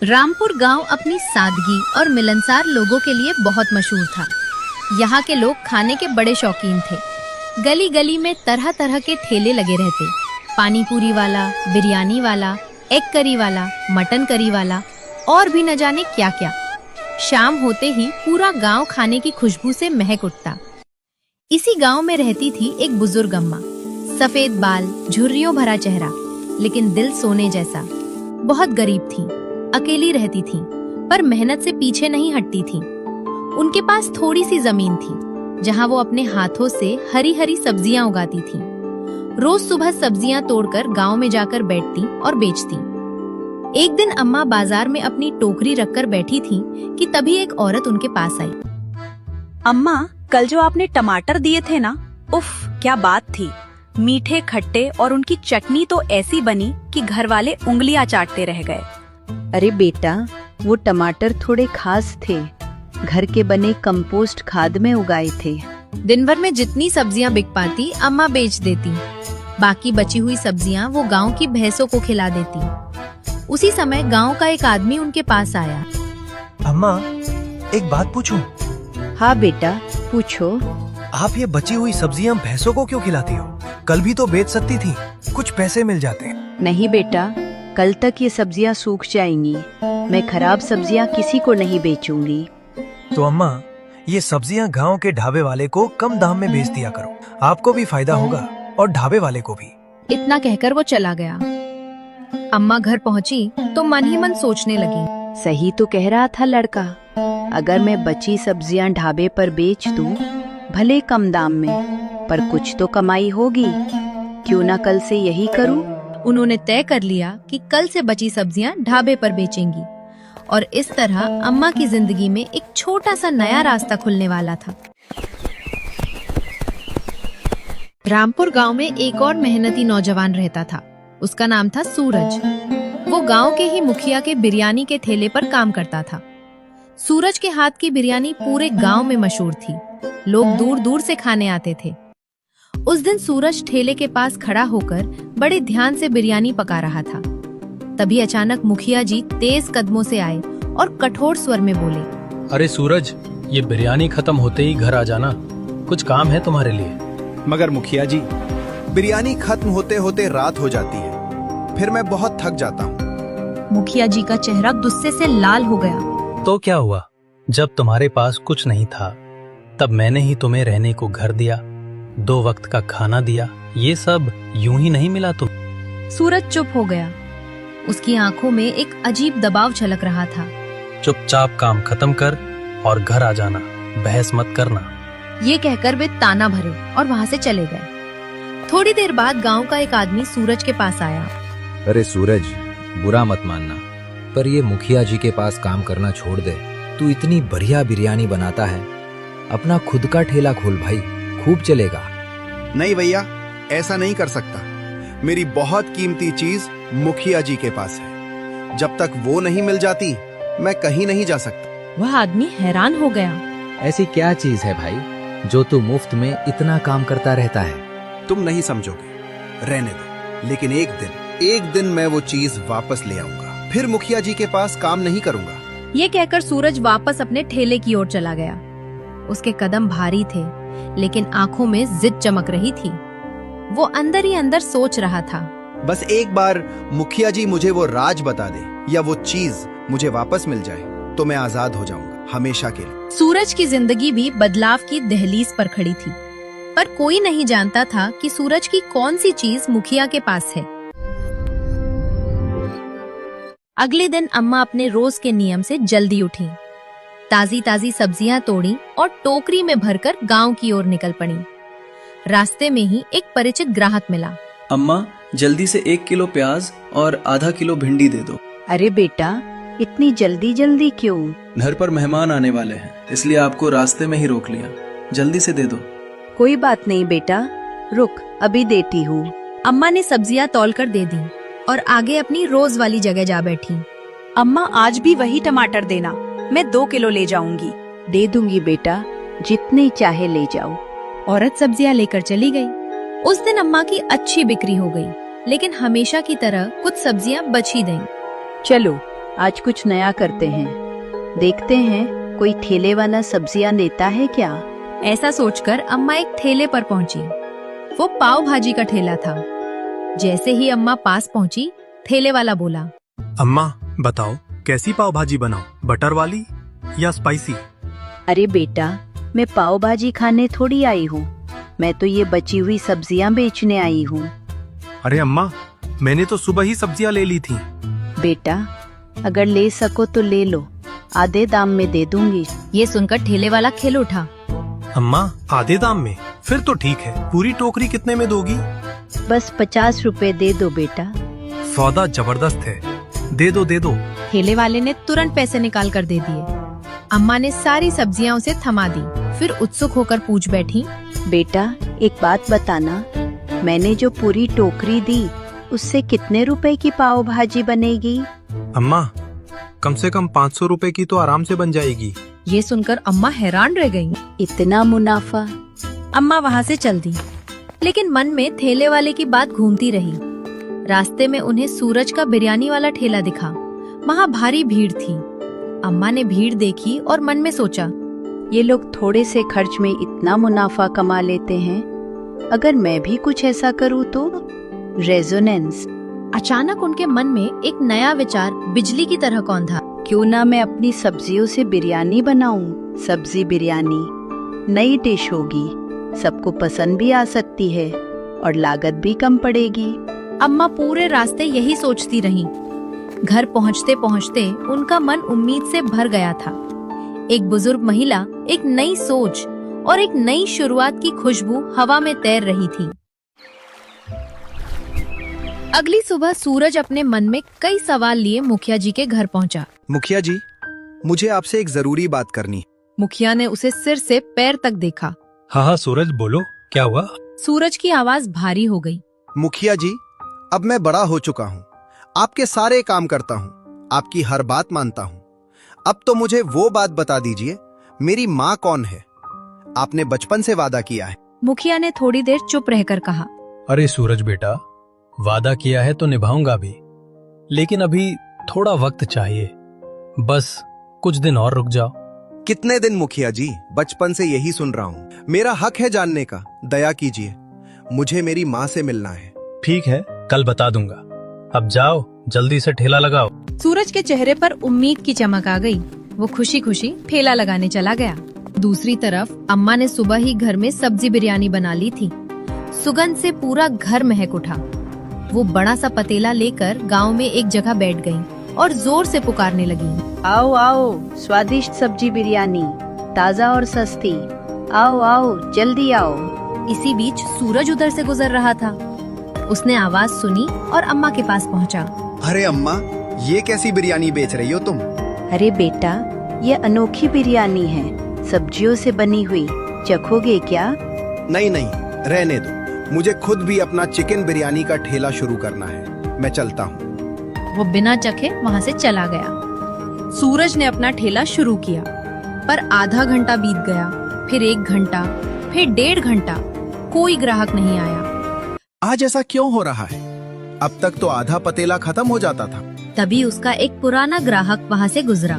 रामपुर गांव अपनी सादगी और मिलनसार लोगों के लिए बहुत मशहूर था। यहाँ के लोग खाने के बड़े शौकीन थे। गली गली में तरह तरह के ठेले लगे रहते। पानी पूरी वाला, बिरयानी वाला, एग करी वाला, मटन करी वाला और भी न जाने क्या क्या। शाम होते ही पूरा गांव खाने की खुशबू से महक उठता। इसी गांव में रहती थी एक बुजुर्ग अम्मा। सफेद बाल, झुर्रियों भरा चेहरा, लेकिन दिल सोने जैसा। बहुत गरीब थी, अकेली रहती थी, पर मेहनत से पीछे नहीं हटती थी। उनके पास थोड़ी सी जमीन थी, जहां वो अपने हाथों से हरी हरी सब्जियां उगाती थी। रोज सुबह सब्जियां तोड़कर गांव में जाकर बैठती और बेचती। एक दिन अम्मा बाजार में अपनी टोकरी रखकर बैठी थी कि तभी एक औरत उनके पास आई। अम्मा, कल जो आपने टमाटर दिए थे ना, उफ क्या बात थी। मीठे खट्टे और उनकी चटनी तो ऐसी बनी कि घर वाले उंगलियां चाटते रह गए। अरे बेटा, वो टमाटर थोड़े खास थे, घर के बने कंपोस्ट खाद में उगाए थे। दिन भर में जितनी सब्जियां बिक पाती अम्मा बेच देती। बाकी बची हुई सब्जियां वो गांव की भैंसों को खिला देती। उसी समय गांव का एक आदमी उनके पास आया। अम्मा, एक बात पूछूं? हाँ बेटा, पूछो। आप ये बची हुई सब्जियां भैंसों को क्यों खिलाती हो? कल भी तो बेच सकती थी, कुछ पैसे मिल जाते। नहीं बेटा, कल तक ये सब्जियां सूख जाएंगी। मैं खराब सब्जियां किसी को नहीं बेचूंगी। तो अम्मा, ये सब्जियां गांव के ढाबे वाले को कम दाम में बेच दिया करो। आपको भी फायदा होगा और ढाबे वाले को भी। इतना कहकर वो चला गया। अम्मा घर पहुंची तो मन ही मन सोचने लगी। सही तो कह रहा था लड़का। अगर मैं बची सब्जियां ढाबे पर बेच दूं, भले कम दाम में, पर कुछ तो कमाई होगी। क्यों ना कल से यही करूं? उन्होंने तय कर लिया कि कल से बची सब्जियां ढाबे पर बेचेंगी और इस तरह अम्मा की जिंदगी में एक छोटा सा नया रास्ता खुलने वाला था। रामपुर गांव में एक और मेहनती नौजवान रहता था। उसका नाम था सूरज। वो गांव के ही मुखिया के बिरयानी के ठेले पर काम करता था। सूरज के हाथ की बिरयानी पूरे गांव में मशहूर थी। लोग दूर दूर से खाने आते थे। उस दिन सूरज ठेले के पास खड़ा होकर बड़े ध्यान से बिरयानी पका रहा था। तभी अचानक मुखिया जी तेज कदमों से आए और कठोर स्वर में बोले, अरे सूरज, ये बिरयानी खत्म होते ही घर आ जाना, कुछ काम है तुम्हारे लिए। मगर मुखिया जी, बिरयानी खत्म होते होते रात हो जाती है, फिर मैं बहुत थक जाता हूँ। मुखिया जी का चेहरा गुस्से से लाल हो गया। तो क्या हुआ? जब तुम्हारे पास कुछ नहीं था तब मैंने ही तुम्हें रहने को घर दिया, 2 वक्त का खाना दिया। ये सब यूं ही नहीं मिला तुम। सूरज चुप हो गया। उसकी आंखों में एक अजीब दबाव झलक रहा था। चुपचाप काम खत्म कर और घर आ जाना, बहस मत करना। ये कहकर वे ताना भरे और वहाँ से चले गए। थोड़ी देर बाद गांव का एक आदमी सूरज के पास आया। अरे सूरज, बुरा मत मानना, पर ये मुखिया जी के पास काम करना छोड़ दे। तू इतनी बढ़िया बिरयानी बनाता है, अपना खुद का ठेला खोल भाई, खूब चलेगा। नहीं भैया, ऐसा नहीं कर सकता। मेरी बहुत कीमती चीज मुखिया जी के पास है। जब तक वो नहीं मिल जाती, मैं कहीं नहीं जा सकता। वह आदमी हैरान हो गया। ऐसी क्या चीज है भाई जो तू मुफ्त में इतना काम करता रहता है? तुम नहीं समझोगे, रहने दो। लेकिन एक दिन मैं वो चीज वापस ले आऊंगा। फिर मुखिया जी के पास काम नहीं करूंगा। ये कहकर सूरज वापस अपने ठेले की ओर चला गया। उसके कदम भारी थे, लेकिन आंखों में जिद चमक रही थी। वो अंदर ही अंदर सोच रहा था, बस एक बार मुखिया जी मुझे वो राज बता दे या वो चीज मुझे वापस मिल जाए तो मैं आजाद हो जाऊंगा, हमेशा के लिए। सूरज की जिंदगी भी बदलाव की दहलीज पर खड़ी थी, पर कोई नहीं जानता था कि सूरज की कौन सी चीज मुखिया के पास है। अगले दिन अम्मा अपने रोज के नियम से जल्दी उठी। ताजी ताजी सब्जियां तोड़ी और टोकरी में भरकर गांव की ओर निकल पड़ी। रास्ते में ही एक परिचित ग्राहक मिला। अम्मा, जल्दी से 1 किलो प्याज और आधा किलो भिंडी दे दो। अरे बेटा, इतनी जल्दी जल्दी क्यों? घर पर मेहमान आने वाले हैं, इसलिए आपको रास्ते में ही रोक लिया। जल्दी से दे दो। कोई बात नहीं बेटा, रुक, अभी देती हूँ। अम्मा ने सब्जियां तौलकर दे दी और आगे अपनी रोज वाली जगह जा बैठी। अम्मा, आज भी वही टमाटर देना, मैं 2 किलो ले जाऊंगी। दे दूंगी बेटा, जितने चाहे ले जाओ। औरत सब्जियां लेकर चली गई। उस दिन अम्मा की अच्छी बिक्री हो गई, लेकिन हमेशा की तरह कुछ सब्जियां बच ही गईं। चलो आज कुछ नया करते हैं। देखते हैं कोई ठेले वाला सब्जियां लेता है क्या। ऐसा सोचकर अम्मा एक ठेले पर पहुंची। वो पाव भाजी का ठेला था। जैसे ही अम्मा पास पहुंची, ठेले वाला बोला, अम्मा बताओ कैसी पाव भाजी बनाऊं, बटर वाली या स्पाइसी? अरे बेटा, मैं पाव भाजी खाने थोड़ी आई हूँ, मैं तो ये बची हुई सब्जियां बेचने आई हूँ। अरे अम्मा, मैंने तो सुबह ही सब्जियां ले ली थी। बेटा, अगर ले सको तो ले लो, आधे दाम में दे दूंगी। ये सुनकर ठेले वाला खिल उठा। अम्मा आधे दाम में? फिर तो ठीक है। पूरी टोकरी कितने में दोगी? बस 50 रुपए दे दो बेटा। सौदा जबरदस्त है, दे दो दे दो। ठेले वाले ने तुरंत पैसे निकाल कर दे दिए। अम्मा ने सारी सब्जियां उसे थमा दी, फिर उत्सुक होकर पूछ बैठी, बेटा एक बात बताना, मैंने जो पूरी टोकरी दी उससे कितने रुपए की पाव भाजी बनेगी? अम्मा कम से कम 500 रुपए की तो आराम से बन जाएगी। ये सुनकर अम्मा हैरान रह गईं। इतना मुनाफा? अम्मा वहाँ से चल दी, लेकिन मन में ठेले वाले की बात घूमती रही। रास्ते में उन्हें सूरज का बिरयानी वाला ठेला दिखा। वहाँ भारी भीड़ थी। अम्मा ने भीड़ देखी और मन में सोचा, ये लोग थोड़े से खर्च में इतना मुनाफा कमा लेते हैं, अगर मैं भी कुछ ऐसा करूँ तो? रेजोनेंस। अचानक उनके मन में एक नया विचार बिजली की तरह कौंधा। क्यों ना मैं अपनी सब्जियों से बिरयानी बनाऊं? सब्जी बिरयानी नई डिश होगी, सबको पसंद भी आ सकती है और लागत भी कम पड़ेगी। अम्मा पूरे रास्ते यही सोचती रहीं। घर पहुँचते पहुँचते उनका मन उम्मीद से भर गया था। एक बुजुर्ग महिला, एक नई सोच और एक नई शुरुआत की खुशबू हवा में तैर रही थी। अगली सुबह सूरज अपने मन में कई सवाल लिए मुखिया जी के घर पहुंचा। मुखिया जी, मुझे आपसे एक जरूरी बात करनी है। मुखिया ने उसे सिर से पैर तक देखा। हाँ हाँ सूरज बोलो, क्या हुआ? सूरज की आवाज भारी हो गई। मुखिया जी, अब मैं बड़ा हो चुका हूँ, आपके सारे काम करता हूँ, आपकी हर बात मानता हूँ। अब तो मुझे वो बात बता दीजिए, मेरी माँ कौन है? आपने बचपन से वादा किया है। मुखिया ने थोड़ी देर चुप रहकर कहा, अरे सूरज बेटा, वादा किया है तो निभाऊंगा भी, लेकिन अभी थोड़ा वक्त चाहिए। बस कुछ दिन और रुक जाओ। कितने दिन मुखिया जी? बचपन से यही सुन रहा हूँ। मेरा हक है जानने का, दया कीजिए, मुझे मेरी माँ से मिलना है। ठीक है, कल बता दूंगा। अब जाओ, जल्दी से ठेला लगाओ। सूरज के चेहरे पर उम्मीद की चमक आ गई। वो खुशी खुशी ठेला लगाने चला गया। दूसरी तरफ अम्मा ने सुबह ही घर में सब्जी बिरयानी बना ली थी। सुगंध से पूरा घर महक उठा। वो बड़ा सा पतीला लेकर गांव में एक जगह बैठ गई और जोर से पुकारने लगी, आओ आओ, स्वादिष्ट सब्जी बिरयानी, ताजा और सस्ती, आओ आओ जल्दी आओ। इसी बीच सूरज उधर से गुजर रहा था। उसने आवाज सुनी और अम्मा के पास पहुंचा। अरे अम्मा, ये कैसी बिरयानी बेच रही हो तुम? अरे बेटा, ये अनोखी बिरयानी है, सब्जियों से बनी हुई, चखोगे क्या? नहीं नहीं, रहने दो, मुझे खुद भी अपना चिकन बिरयानी का ठेला शुरू करना है, मैं चलता हूँ। वो बिना चखे वहाँ से चला गया। सूरज ने अपना ठेला शुरू किया, पर आधा घंटा बीत गया, फिर 1 घंटा, फिर 1.5 घंटा, कोई ग्राहक नहीं आया। आज ऐसा क्यों हो रहा है? अब तक तो आधा पतीला खत्म हो जाता था। तभी उसका एक पुराना ग्राहक वहाँ से गुजरा।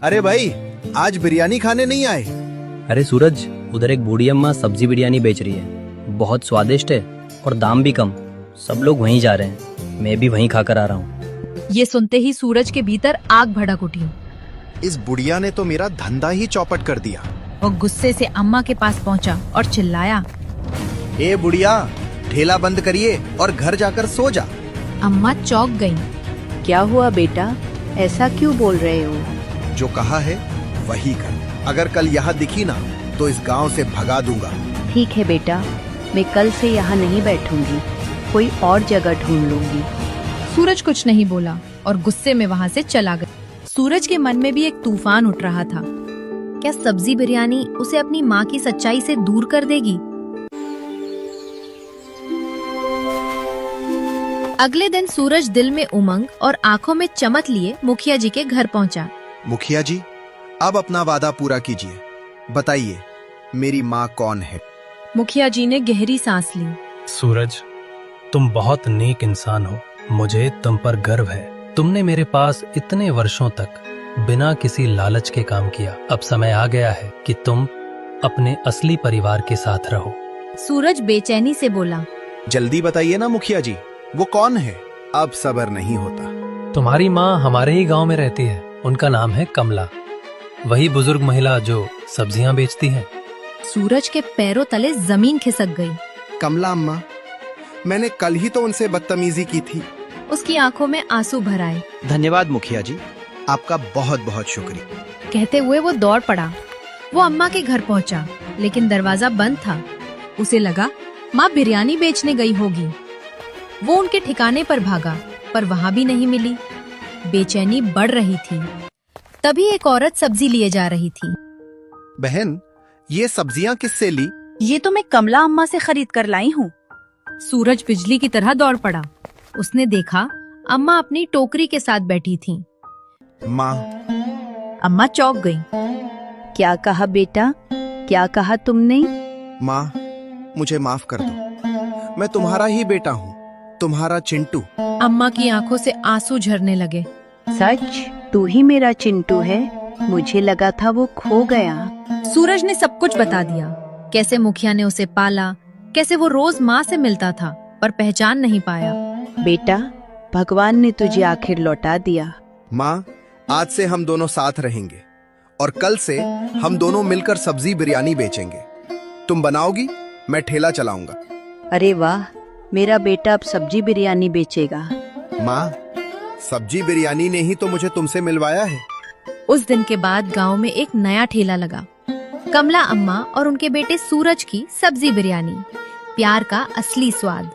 अरे भाई, आज बिरयानी खाने नहीं आए? अरे सूरज, उधर एक बूढ़ी अम्मा सब्जी बिरयानी बेच रही है, बहुत स्वादिष्ट है और दाम भी कम। सब लोग वहीं जा रहे हैं, मैं भी वहीं खाकर आ रहा हूँ। ये सुनते ही सूरज के भीतर आग भड़क उठी। इस बुढ़िया ने तो मेरा धंधा ही चौपट कर दिया। वो गुस्से से अम्मा के पास पहुंचा और चिल्लाया, ए बुढ़िया, ठेला बंद करिए और घर जाकर सो जा। अम्मा चौंक गईं। क्या हुआ बेटा, ऐसा क्यों बोल रहे हो? जो कहा है वही कर। अगर कल यहाँ दिखी ना तो इस गांव से भगा दूंगा। ठीक है बेटा, मैं कल से यहाँ नहीं बैठूंगी, कोई और जगह ढूंढ लूंगी। सूरज कुछ नहीं बोला और गुस्से में वहाँ से चला गया। सूरज के मन में भी एक तूफान उठ रहा था। क्या सब्जी बिरयानी उसे अपनी माँ की सच्चाई से दूर कर देगी? अगले दिन सूरज दिल में उमंग और आंखों में चमक लिए मुखिया जी के घर पहुंचा। मुखिया जी, अब अपना वादा पूरा कीजिए, बताइए मेरी माँ कौन है? मुखिया जी ने गहरी सांस ली। सूरज, तुम बहुत नेक इंसान हो, मुझे तुम पर गर्व है। तुमने मेरे पास इतने वर्षों तक बिना किसी लालच के काम किया। अब समय आ गया है कि तुम अपने असली परिवार के साथ रहो। सूरज बेचैनी से बोला। जल्दी बताइए ना मुखिया जी, वो कौन है? अब सब्र नहीं होता। तुम्हारी माँ हमारे ही गांव में रहती है। उनका नाम है कमला। वही बुजुर्ग महिला जो सब्जियां बेचती है। सूरज के पैरों तले जमीन खिसक गई। कमला अम्मा, मैंने कल ही तो उनसे बदतमीजी की थी। उसकी आंखों में आंसू भर आए। धन्यवाद मुखिया जी, आपका बहुत बहुत शुक्रिया। कहते हुए वो दौड़ पड़ा। वो अम्मा के घर पहुंचा, लेकिन दरवाजा बंद था। उसे लगा माँ बिरयानी बेचने गई होगी। वो उनके ठिकाने पर भागा, पर वहाँ भी नहीं मिली। बेचैनी बढ़ रही थी। तभी एक औरत सब्जी लिए जा रही थी। बहन, ये सब्जियां किससे ली? ये तो मैं कमला अम्मा से खरीद कर लाई हूँ। सूरज बिजली की तरह दौड़ पड़ा। उसने देखा अम्मा अपनी टोकरी के साथ बैठी थीं। माँ, अम्मा चौंक गई। क्या कहा बेटा? क्या कहा तुमने? माँ, मुझे माफ कर दो। मैं तुम्हारा ही बेटा हूँ, तुम्हारा चिंटू। अम्मा की आंखों से आंसू झरने लगे। सच? तू ही मेरा चिंटू है? मुझे लगा था वो खो गया। सूरज ने सब कुछ बता दिया। कैसे मुखिया ने उसे पाला, कैसे वो रोज माँ से मिलता था पर पहचान नहीं पाया। बेटा, भगवान ने तुझे आखिर लौटा दिया। माँ, आज से हम दोनों साथ रहेंगे और कल से हम दोनों मिलकर सब्जी बिरयानी बेचेंगे। तुम बनाओगी, मैं ठेला चलाऊंगा। अरे वाह, मेरा बेटा अब सब्जी बिरयानी बेचेगा। माँ, सब्जी बिरयानी ने ही तो मुझे तुमसे मिलवाया है। उस दिन के बाद गांव में एक नया ठेला लगा। कमला अम्मा और उनके बेटे सूरज की सब्जी बिरयानी, प्यार का असली स्वाद।